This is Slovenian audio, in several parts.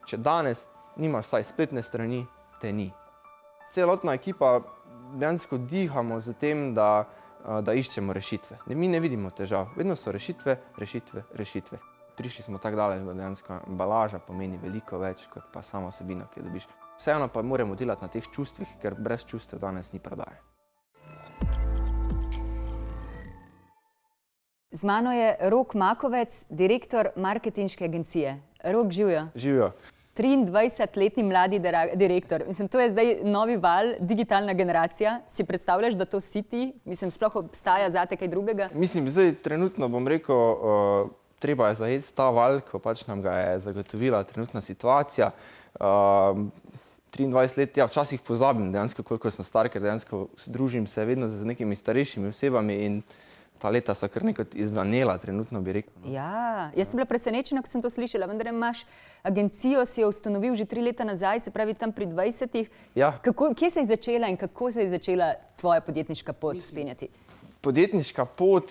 če danes nimaš vsaj spletne strani, te ni. Celotna ekipa dejansko dihamo z tem, da iščemo rešitve. Mi ne vidimo težav, vedno so rešitve, rešitve, rešitve. Prišli smo tako daleč, da dejansko embalaža pomeni veliko več, kot pa sama vsebina, ki jo dobiš. Vseeno pa moramo delati na teh čustvih, ker brez čustev danes ni prodaje. Z mano je Rok Makovec, direktor marketinške agencije. Rok, živjo. Živjo. 23-letni mladi direktor. Mislim, to je zdaj novi val, digitalna generacija. Si predstavljaš, da to si ti? Mislim, sploh obstaja zate kaj drugega? Mislim, zdaj trenutno bom rekel, treba je zajeti ta val, ko pač nam ga je zagotovila trenutna situacija. 23 let, ja, včasih pozabim dejansko, koliko sem star, ker dejansko družim se vedno z nekimi starejšimi osebami in ta leta so kar nekaj izvanela, trenutno bi rekel. Ja, jaz sem bila presenečena, ko sem to slišala, vendar imaš agencijo, si jo ustanovil že 3 leta nazaj, se pravi tam pri 20-ih. Ja. Kje se je začela in kako se je začela tvoja podjetniška pot vzpenjati? Podjetniška pot,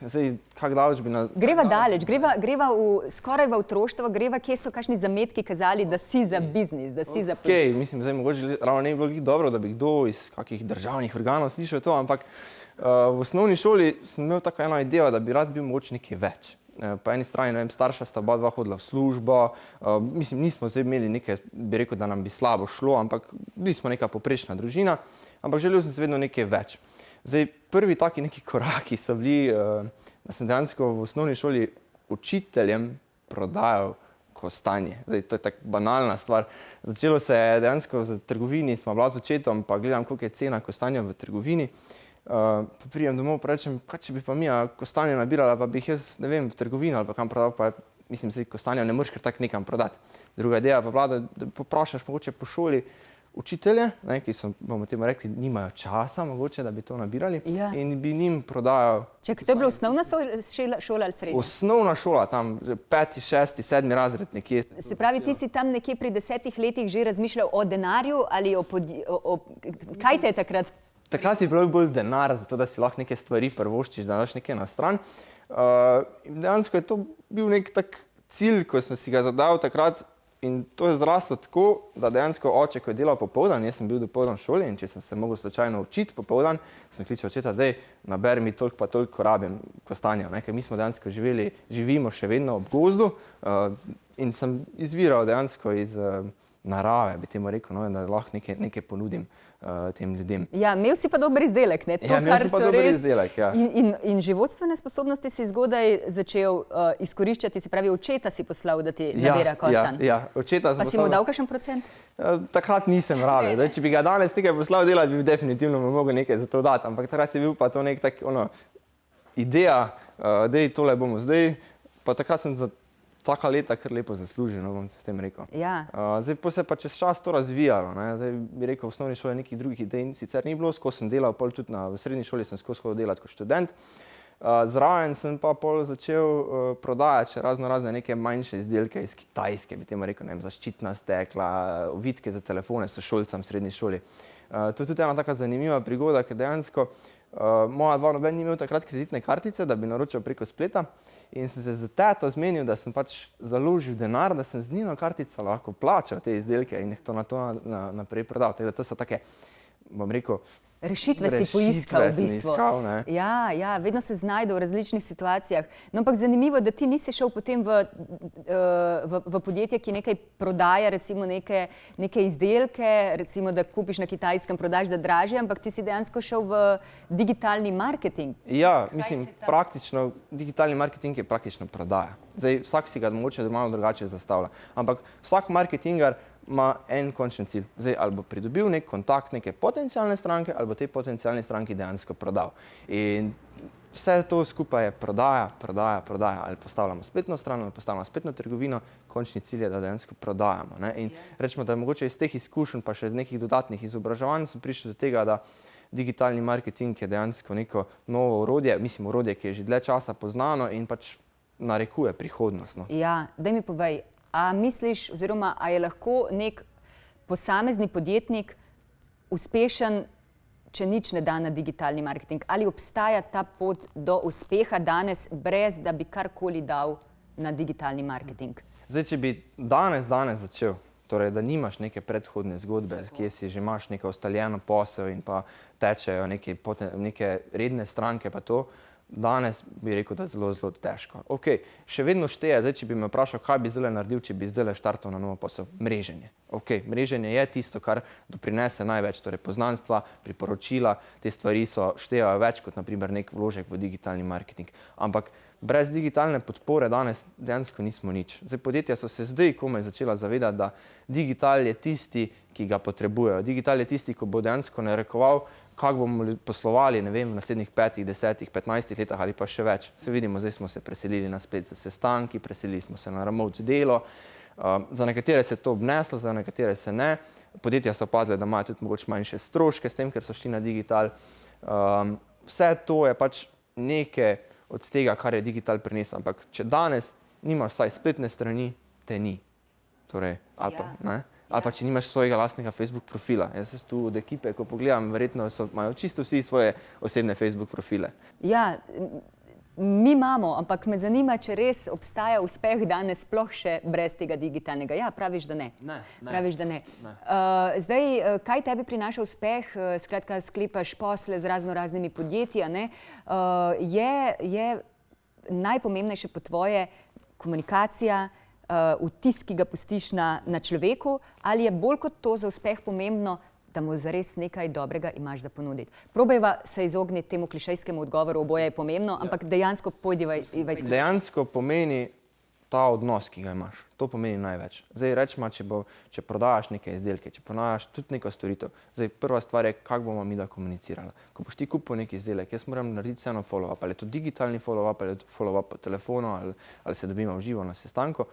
zdaj, kako daleč bi nas... Greva daleč, greva skoraj v otroštvo, greva, kje so kakšni zametki kazali, da si za biznis, da si za podjetje. Mislim, zdaj mogoče ravno ne bi bilo dobro, da bi kdo iz kakih državnih organov slišal to, ampak v osnovni šoli sem imel tako eno idejo, da bi rad bil mogoče nekaj več. Po eni strani, ne vem, starša sta oba dva hodila v službo, mislim, nismo zdaj imeli nekaj, bi rekel, da nam bi slabo šlo, ampak bili smo neka poprečna družina, ampak želel sem se vedno nekaj več. Zdaj, prvi taki neki koraki so bili, da sem dejansko v osnovni šoli učiteljem prodajal kostanje. Zdaj, to je tako banalna stvar. Začelo se je dejansko v trgovini, smo bila z očetom, pa gledam, koliko je cena kostanja v trgovini. Pa prijem domov, pa rečem, kaj če bi pa mi kostanje nabirala, pa bi jih jaz, ne vem, v trgovini ali pa kam prodal, pa mislim, da kostanja ne moreš kar tako nekam prodati. Druga ideja pa bila, da poprašaš mogoče po šoli učitelje, ki so, bomo temu rekli, nimajo časa mogoče, da bi to nabirali in bi njim prodajal. Čekaj, to je bila osnovna šola ali srednja? Osnovna šola, tam 5., 6., 7. razred nekje. Se pravi, ti si tam nekje pri 10 letih že razmišljal o denarju ali kaj te je takrat? Takrat je bilo bolj denar, zato da si lahko neke stvari prvoščiš, da daš nekaj na stran. Dejansko je to bil nek tak cilj, ko sem si ga zadal takrat in to je zraslo tako, da dejansko oče, ko je delal popoldan, jaz sem bil dopoldan v šoli in če sem se mogel slučajno učiti popoldan, sem kličal očeta, dej, naberi mi toliko pa toliko rabim kostanja. Ker mi smo dejansko živimo še vedno ob gozdu in sem izviral dejansko iz narave, bi temu rekel, da lahko nekaj ponudim tem ljudem. Ja, imel si pa dober izdelek, ne? Ja, imel si pa dober izdelek, ja. In životstvene sposobnosti si zgodaj začel izkoriščati, se pravi, očeta si poslal, da ti nabira kostan. Ja, očeta sem poslal. Pa si mu dal kakšen procent? Takrat nisem rabil. Če bi ga danes nekaj poslal delati, bi definitivno mogel nekaj za to dati, ampak takrat je bil pa to nek tak, ideja, dej, tole bomo zdaj, pa takrat sem za taka leta kar lepo zaslužil, bom se s tem rekel. Ja. Zdaj se pa čez čas to razvijalo. Zdaj bi rekel, v osnovni šoli nekih drugih idej sicer ni bilo, skozi sem delal, pol tudi v srednji šoli sem skozi hodil delati kot študent. Zraven sem pa pol začel prodajati razne neke manjše izdelke iz Kitajske, bi temu rekel, ne vem, zaščitna stekla, ovitke za telefone sošolcem v srednji šoli. To je tudi ena taka zanimiva prigoda, ker dejansko moja dva noben ni imel takrat kreditne kartice, da bi naročal preko spleta in sem se z teto zmenil, da sem pač založil denar, da sem z njeno kartico lahko plačal te izdelke in jih to naprej prodal. Tako da to so take, bom rekel, Rešitve si poiskal v bistvu. Ja, vedno se znajde v različnih situacijah. No, ampak zanimivo, da ti nisi šel potem v podjetje, ki nekaj prodaja, recimo neke izdelke, recimo, da kupiš na Kitajskem, prodaš za dražje, ampak ti si dejansko šel v digitalni marketing. Ja, mislim, praktično, digitalni marketing je praktično prodaja. Zdaj, vsak si ga mogoče malo drugače zastavlja, ampak vsak marketingar ima en končen cilj. Zdaj, ali bo pridobil nek kontakt neke potencialne stranke, ali bo te potencialne stranke dejansko prodal. In vse to skupaj je prodaja. Ali postavljamo spletno stran, ali postavljamo spletno trgovino, končni cilj je, da dejansko prodajamo. In rečemo, da mogoče iz teh izkušenj, pa še iz nekih dodatnih izobraževanj sem prišel do tega, da digitalni marketing je dejansko neko novo orodje, mislim, orodje, ki je že dlje časa poznano in pač narekuje prihodnost. Ja, daj mi povej, a misliš, oziroma a je lahko nek posamezni podjetnik uspešen, če nič ne da na digitalni marketing? Ali obstaja ta pot do uspeha danes, brez da bi karkoli dal na digitalni marketing? Zdaj, če bi danes začel, torej, da nimaš neke predhodne zgodbe, kje si že imaš neko ustaljeno posel in pa tečejo neke redne stranke, pa to, danes bi rekel, da je zelo, zelo težko. Ok, še vedno šteje, zdaj, če bi me vprašal, kaj bi zdaj naredil, če bi zdaj štartal na novo posel, mreženje. Ok, mreženje je tisto, kar doprinese največ, torej poznanstva, priporočila, te stvari štejejo več kot naprimer nek vložek v digitalni marketing. Ampak brez digitalne podpore danes dejansko nismo nič. Zdaj, podjetja so se zdaj komaj začela zavedati, da digital je tisti, ki ga potrebujejo. Digital je tisti, ko bo dejansko narekoval, kako bomo poslovali, ne vem, v naslednjih 5, 10, 15 letih ali pa še več. Se vidimo, zdaj smo se preselili na splet za sestanki, preselili smo se na remote delo. Za nekatere se je to obneslo, za nekatere se ne. Podjetja so opazili, da imajo tudi mogoče manjše stroške s tem, ker so šli na digital. Vse to je pač nekaj od tega, kar je digital prinesel. Ampak če danes nimaš vsaj spletne strani, te ni. Torej, ali pa, ne? Ali pa če nimaš svojega lastnega Facebook profila. Jaz sem tu od ekipe, ko pogledam, verjetno imajo čisto vsi svoje osebne Facebook profile. Ja, mi imamo, ampak me zanima, če res obstaja uspeh danes sploh še brez tega digitalnega. Ja, praviš, da ne. Praviš, da ne. Zdaj, kaj tebi prinaša uspeh? Skratka, sklepaš posle z raznimi podjetji, ne? Je najpomembnejše po tvoje komunikacija, vtis, ki ga pustiš na človeku, ali je bolj kot to za uspeh pomembno, da mu zares nekaj dobrega imaš za ponuditi? Probajva se izogniti temu klišejskemu odgovoru, oboje je pomembno, ampak dejansko pojdiva izključiti. Dejansko pomeni ta odnos, ki ga imaš. To pomeni največ. Zdaj rečemo, če prodajaš neke izdelke, če prodajaš tudi neko storitev. Zdaj, prva stvar je, kako bomo mi da komunicirali. Ko boš ti kupil neki izdelek, jaz moram narediti vseeno follow-up, ali je to digitalni follow-up, ali je to follow-up po telefonu, ali se dobimo v živo na sestanku.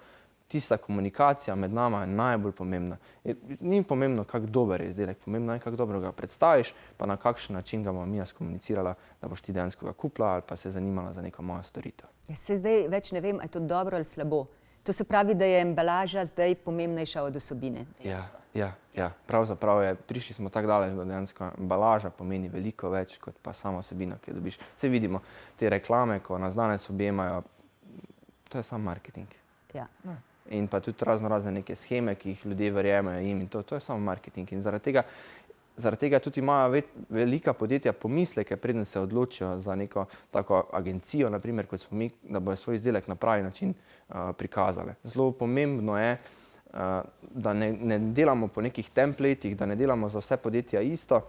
Tista komunikacija med nama je najbolj pomembna. Ni pomembno, kako dober je izdelek, pomembno je, kako dobro ga predstaviš, pa na kakšen način ga bom jaz komunicirala, da boš ti dejansko ga kupila ali pa se zanimala za neko mojo storitev. Ja, se zdaj več ne vem, ali je to dobro ali slabo. To se pravi, da je embalaža zdaj pomembnejša od osebine. Ja. Pravzaprav prišli smo tako daleč, da dejansko embalaža pomeni veliko več kot pa sama osebina, ki jo dobiš. Saj vidimo te reklame, ko nas danes objemajo, to je samo marketing. Ja. In pa tudi razne neke sheme, ki jih ljudje verjemajo jim in to je samo marketing. In zaradi tega tudi imajo velika podjetja pomisleke, preden se odločijo za neko tako agencijo, naprimer, kot smo mi, da bojo svoj izdelek na pravi način prikazali. Zelo pomembno je, da ne delamo po nekih templatih, da ne delamo za vse podjetja isto.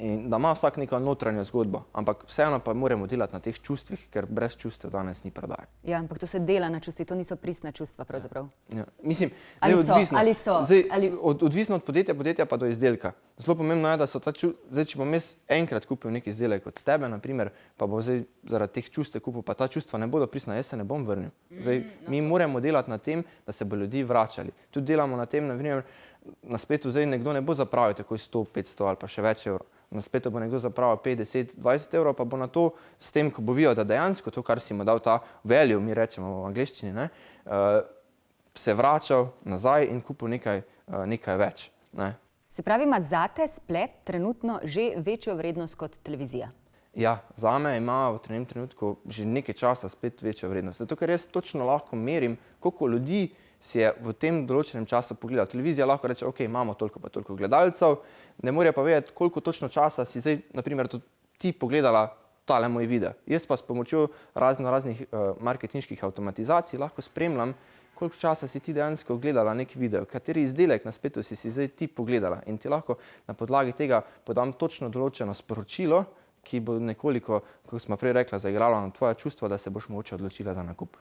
In da ima vsak neko notranjo zgodbo, ampak vseeno pa moramo delati na teh čustvih, ker brez čustev danes ni prodaje. Ja, ampak to se dela na čustvi, to niso pristna čustva pravzaprav. Ja. Mislim, odvisno od podjetja pa do izdelka. Zelo pomembno je, da so zdaj, če bom jaz enkrat kupil nek izdelek od tebe, naprimer, pa bo zdaj zaradi teh čustev kupil, pa ta čustva ne bodo pristna, jaz se ne bom vrnil. Zdaj, mi moramo delati na tem, da se bo ljudi vračali. Tudi delamo na tem, naprimer, na spletu zdaj nekdo ne bo zapravil takoj 100, 500 ali pa še več evrov. Na spletu bo nekdo zapravil 50, 20 evrov, pa bo na to s tem, ko bo videl, da dejansko to, kar si mu dal ta value, mi rečemo v angleščini, se vračal nazaj in kupil nekaj več. Se pravi, ima zate splet trenutno že večjo vrednost kot televizija? Ja, zame ima v tem trenutku že nekaj časa spet večjo vrednost. Zato, ker jaz točno lahko merim, koliko ljudi si je v tem določenem času pogledal. Televizija lahko reče, ok, imamo toliko pa toliko gledalcev, ne more pa vedeti, koliko točno časa si zdaj, naprimer, ti pogledala tale moj video. Jaz pa s pomočjo raznih marketinških avtomatizacij lahko spremljam, koliko časa si ti dejansko gledala nek video, kateri izdelek na spletu si zdaj ti pogledala in ti lahko na podlagi tega podam točno določeno sporočilo, ki bo nekoliko, kako smo prej rekla, zaigralo na tvoja čustva, da se boš mogoče odločila za nakup.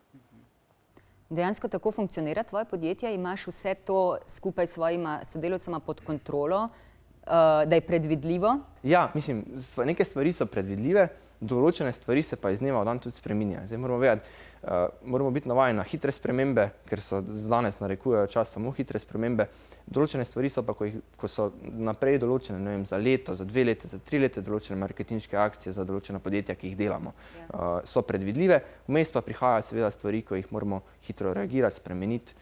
Dejansko tako funkcionira tvoje podjetje? Imaš vse to skupaj s svojima sodelavcema pod kontrolo, da je predvidljivo? Ja, mislim, neke stvari so predvidljive, določene stvari se pa iz dneva v dan tudi spreminjajo. Zdaj moramo vedeti, moramo biti navajeni na hitre spremembe, ker so danes narekujejo čas samo hitre spremembe. Določene stvari so pa, ko so naprej določene, ne vem, za leto, za 2 leta, za 3 leta, določene marketinške akcije za določena podjetja, ki jih delamo, so predvidljive. Vmes pa prihajajo seveda stvari, ko jih moramo hitro reagirati, spremeniti.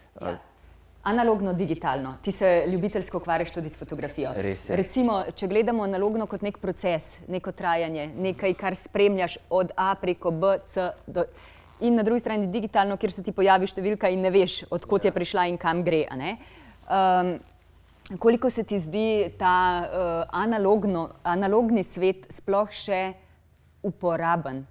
Analogno, digitalno. Ti se ljubiteljsko ukvarjaš tudi s fotografijo. Res je. Recimo, če gledamo analogno kot nek proces, neko trajanje, nekaj, kar spremljaš od A preko B, C do... in na drugi strani digitalno, kjer se ti pojavi številka in ne veš, odkot je prišla in kam gre. Koliko se ti zdi ta analogni svet sploh še uporaben?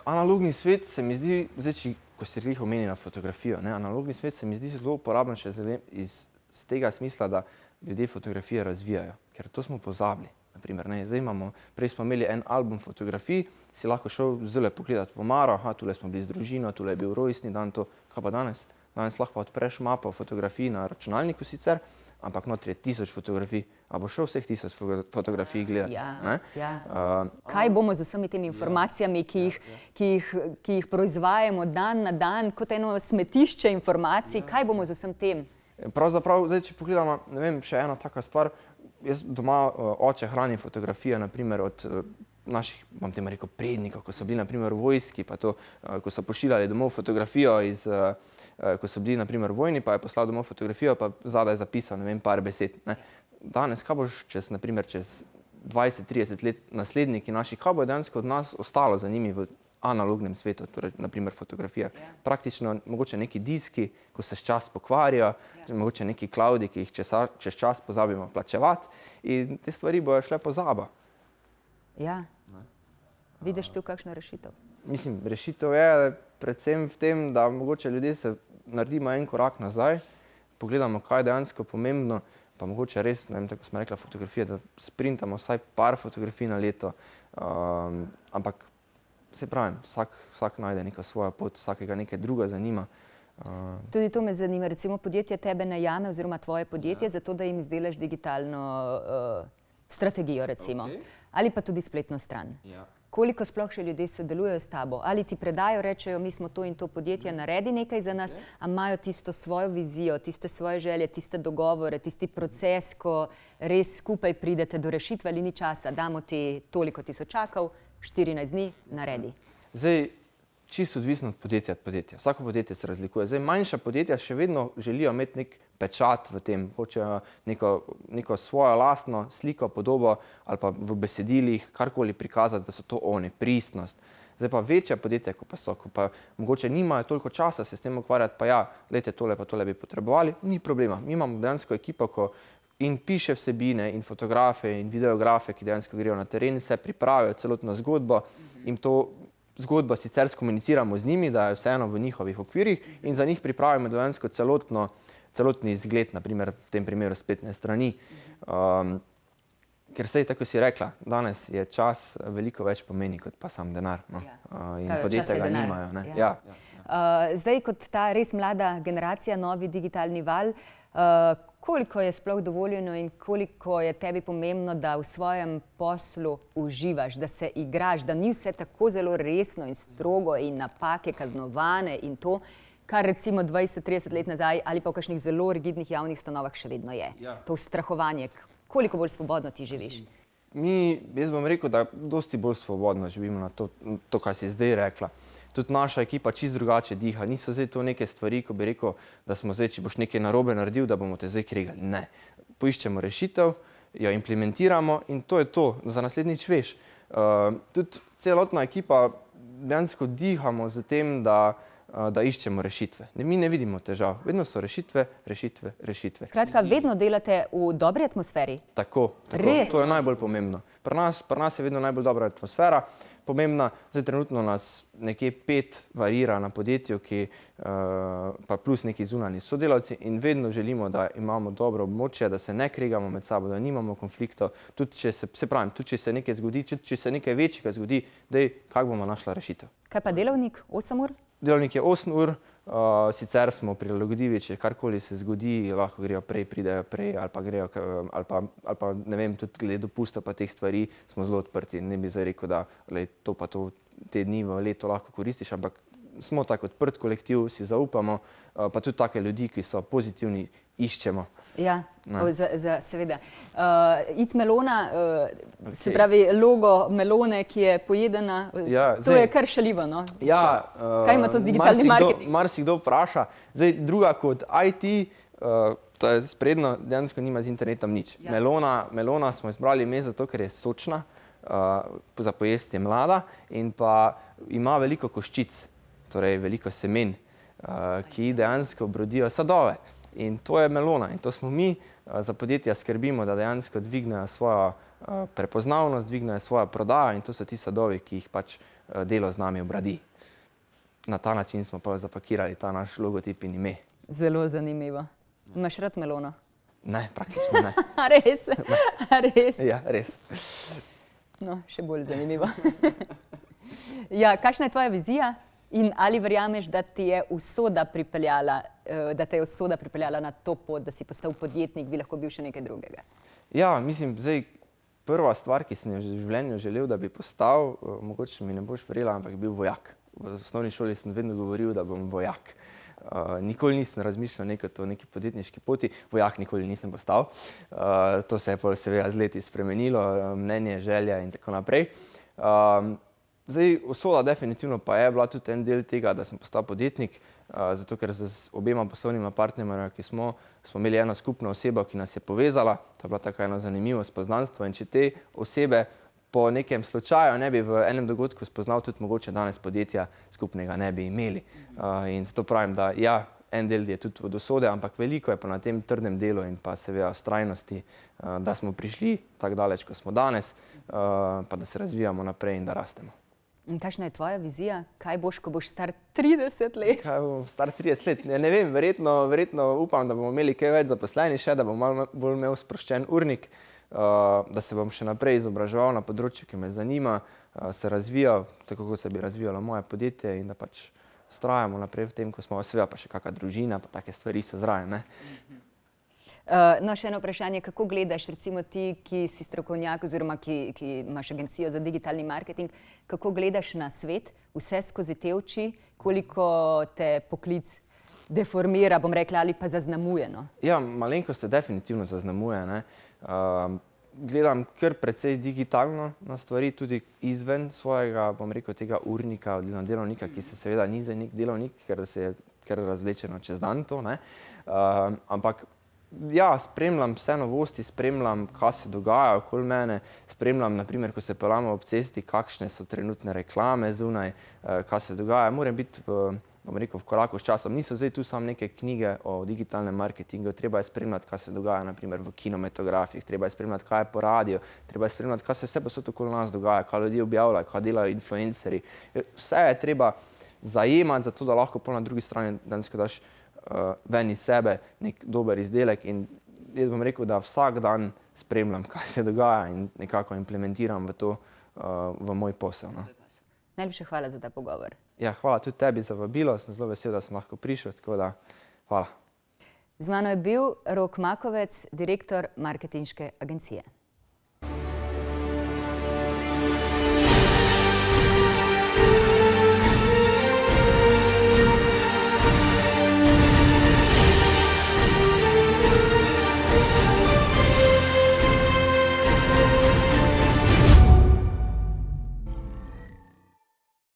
Analogni svet se mi zdi, zdaj, ko si jih omenila fotografijo, analogni svet se mi zdi zelo uporaben še iz tega smisla, da ljudje fotografije razvijajo, ker to smo pozabili. Zdaj prej smo imeli en album fotografij, si lahko šel zelo pogledati v omaro, tule smo bili z družino, tule je bil rojstni dan, to, kaj pa danes? Danes lahko odpreš mapo fotografij na računalniku sicer, ampak notri je 1000 fotografij, a bo šel vseh 1000 fotografij gledati. Kaj bomo z vsemi temi informacijami, ki jih proizvajamo dan na dan, kot eno smetišče informacij, kaj bomo z vsem tem? Pravzaprav, zdaj, če pogledamo, ne vem, še ena taka stvar, jaz doma oče hranim fotografije, naprimer od naših, bom temu rekel, prednikov, ko so bili naprimer v vojski, pa to, ko so pošiljali domov fotografijo ko so bili naprimer v vojni, pa je poslal domov fotografijo, pa zadaj zapisal, ne vem, par besed. Danes, kaj boš čez 20-30 let nasledniki naši, kaj bo dejansko od nas ostalo za njimi v analognem svetu, torej naprimer fotografija. Praktično mogoče neki diski, ko se čas pokvarijo, mogoče neki cloudi, ki jih čez čas pozabimo plačevati in te stvari bojo šle pozaba. Ja. Vidiš tu kakšno rešitev? Mislim, rešitev je predvsem v tem, da mogoče ljudje se naredimo en korak nazaj, pogledamo, kaj je dejansko pomembno, pa mogoče res, ne vem, tako smo rekla, fotografija, da sprintamo vsaj par fotografij na leto, ampak se pravim, vsak najde neko svojo pot, vsakega nekaj druga zanima. Tudi to me zanima, recimo podjetje tebe najame oziroma tvoje podjetje, zato da jim izdelaš digitalno strategijo recimo, ali pa tudi spletno stran. Koliko sploh še ljudje sodelujejo s tabo? Ali ti predajo, rečejo, mi smo to in to podjetje, naredi nekaj za nas, a imajo tisto svojo vizijo, tiste svoje želje, tiste dogovore, tisti proces, ko res skupaj pridete do rešitve ali ni časa, damo ti toliko tisočakov, 14 dni, naredi. Zdaj, čisto odvisno od podjetja. Vsako podjetje se razlikuje. Zdaj, manjša podjetja še vedno želijo imeti nek pečat v tem, hočejo neko svojo lastno sliko, podobo ali pa v besedilih, karkoli prikazati, da so to oni, pristnost. Zdaj pa večja podjetja, ko pa mogoče nimajo toliko časa se s tem ukvarjati, pa ja, glejte, tole pa tole bi potrebovali, ni problema. Mi imamo dejansko ekipo, ko in piše vsebine, in fotografe, in videografe, ki dejansko grejo na teren, se pripravijo celotno zgodbo in to zgodbo sicer skomuniciramo z njimi, da je vseeno v njihovih okvirih in za njih pripravimo dejansko celotni izgled, naprimer v tem primeru spletne strani. Ker sej, tako si rekla, danes je čas veliko več pomeni kot pa sam denar. In podjetja ga nimajo. Zdaj, kot ta res mlada generacija, novi digitalni val, koliko je sploh dovoljeno in koliko je tebi pomembno, da v svojem poslu uživaš, da se igraš, da ni vse tako zelo resno in strogo in napake kaznovane in to, kar recimo 20-30 let nazaj ali pa v kakšnih zelo rigidnih javnih ustanovah še vedno je. To ustrahovanje, koliko bolj svobodno ti živiš? Jaz bom rekel, da dosti bolj svobodno živimo na to, kar si zdaj rekla. Tudi naša ekipa čisto drugače diha. Niso zdaj to neke stvari, ko bi rekel, da smo zdaj, če boš nekaj narobe naredil, da bomo te zdaj kregali. Ne. Poiščemo rešitev, jo implementiramo in to je to. Za naslednjič veš. Tudi celotna ekipa dejansko dihamo z tem, da iščemo rešitve. Mi ne vidimo težav. Vedno so rešitve. Kratka, vedno delate v dobri atmosferi? Tako. Res? To je najbolj pomembno. Pri nas je vedno najbolj dobra atmosfera. Pomembna, zdaj trenutno nas nekje 5 varira na podjetju, pa plus neki zunanji sodelavci in vedno želimo, da imamo dobro območje, da se ne kregamo med sabo, da nimamo konfliktov. Tudi če se nekaj zgodi, če se nekaj večjega zgodi, kako bomo našla rešitev. Kaj pa delovnik, 8 ur? Delovnik je 8 ur, sicer smo prilagodljivi, če karkoli se zgodi, lahko grejo prej, pridejo prej ali pa ne vem, tudi glede dopusta pa teh stvari smo zelo odprti. Ne bi zdaj rekel, da to pa to te dni v leto lahko koristiš, ampak smo tak odprt kolektiv, si zaupamo, pa tudi take ljudi, ki so pozitivni, iščemo. Ja, seveda. It melona, se pravi logo melone, ki je pojedena, to je kar šaljivo, no? Ja. Kaj ima to z digitalnim marketingom? Marsikdo vpraša. Zdaj, druga kot IT, to je sprednjo, dejansko nima z internetom nič. Melona smo izbrali ime zato, ker je sočna, za pojesti je mlada in pa ima veliko koščic, torej veliko semen, ki dejansko brodijo sadove. In to je melona in to smo mi za podjetja skrbimo, da dejansko dvignejo svojo prepoznavnost, dvignejo svojo prodajo in to so ti sadovi, ki jih pač delo z nami obradi. Na ta način smo pa zapakirali ta naš logotip in ime. Zelo zanimivo. Imaš rad melono? Ne, praktično ne. Res? Res? Ja, res. No, še bolj zanimivo. Ja, kakšna je tvoja vizija in ali verjameš, da te je usoda pripeljala na to pot, da si postal podjetnik, bi lahko bil še nekaj drugega? Ja, mislim, zdaj prva stvar, ki sem jo v življenju želel, da bi postal, mogoče mi ne boš verjela, ampak bil vojak. V osnovni šoli sem vedno govoril, da bom vojak. Nikoli nisem razmišljal o neki podjetniški poti, vojak nikoli nisem postal. To se je pol seveda z leti spremenilo, mnenje, želja in tako naprej. Zdaj, usoda definitivno pa je bila tudi en del tega, da sem postal podjetnik, zato ker z obema poslovnima partnerima, ki smo imeli eno skupno osebo, ki nas je povezala, to je bila tako eno zanimivo spoznanstvo in če te osebe po nekem slučaju ne bi v enem dogodku spoznal, tudi mogoče danes podjetja skupnega ne bi imeli. In zato pravim, da ja, en del je tudi od usode, ampak veliko je pa na tem trdem delu in pa seveda vztrajnosti, da smo prišli tako daleč, ko smo danes, pa da se razvijamo naprej in da rastemo. In kakšna je tvoja vizija? Kaj boš, ko boš star 30 let? Kaj bom star 30 let? Ne vem, verjetno upam, da bomo imeli kaj več zaposlenih še, da bom malo bolj imel sproščen urnik, da se bom še naprej izobraževal na področju, ki me zanima, se razvijal, tako kot se bi razvijalo moje podjetje in da pač vztrajamo naprej v tem, ko smo seveda pa še kakšna družina, pa take stvari so zraven, ne. No, še eno vprašanje, kako gledaš, recimo ti, ki si strokovnjak oziroma ki imaš agencijo za digitalni marketing, kako gledaš na svet, vse skozi te oči, koliko te poklic deformira, bom rekla, ali pa zaznamuje, no? Ja, malenkost se definitivno zaznamuje, ne. Gledam kar precej digitalno na stvari, tudi izven svojega, bom rekel, tega urnika, delovnika, ki se seveda ni za nek delovnik, ker se je kar razvlečeno čez dan to, ne. Ampak ja, spremljam vse novosti, spremljam, kaj se dogaja okoli mene, spremljam, naprimer, ko se peljamo ob cesti, kakšne so trenutne reklame zunaj, kaj se dogaja. Moram biti, bom rekel, v koraku s časom. Niso zdaj tu samo neke knjige o digitalnem marketingu, treba je spremljati, kaj se dogaja, naprimer, v kinematografih, treba je spremljati, kaj je po radiju, treba je spremljati, kaj se vse posod okoli nas dogaja, kaj ljudje objavljajo, kaj delajo influencerji. Vse je treba zajemati, zato da lahko na drugi strani dejansko daš ven iz sebe nek dober izdelek in jaz bom rekel, da vsak dan spremljam, kaj se dogaja in nekako implementiram v to, v moj posel, no. Najlepša hvala za ta pogovor. Ja, hvala tudi tebi za vabilo, sem zelo vesel, da sem lahko prišel, tako da hvala. Z mano je bil Rok Makovec, direktor marketinške agencije.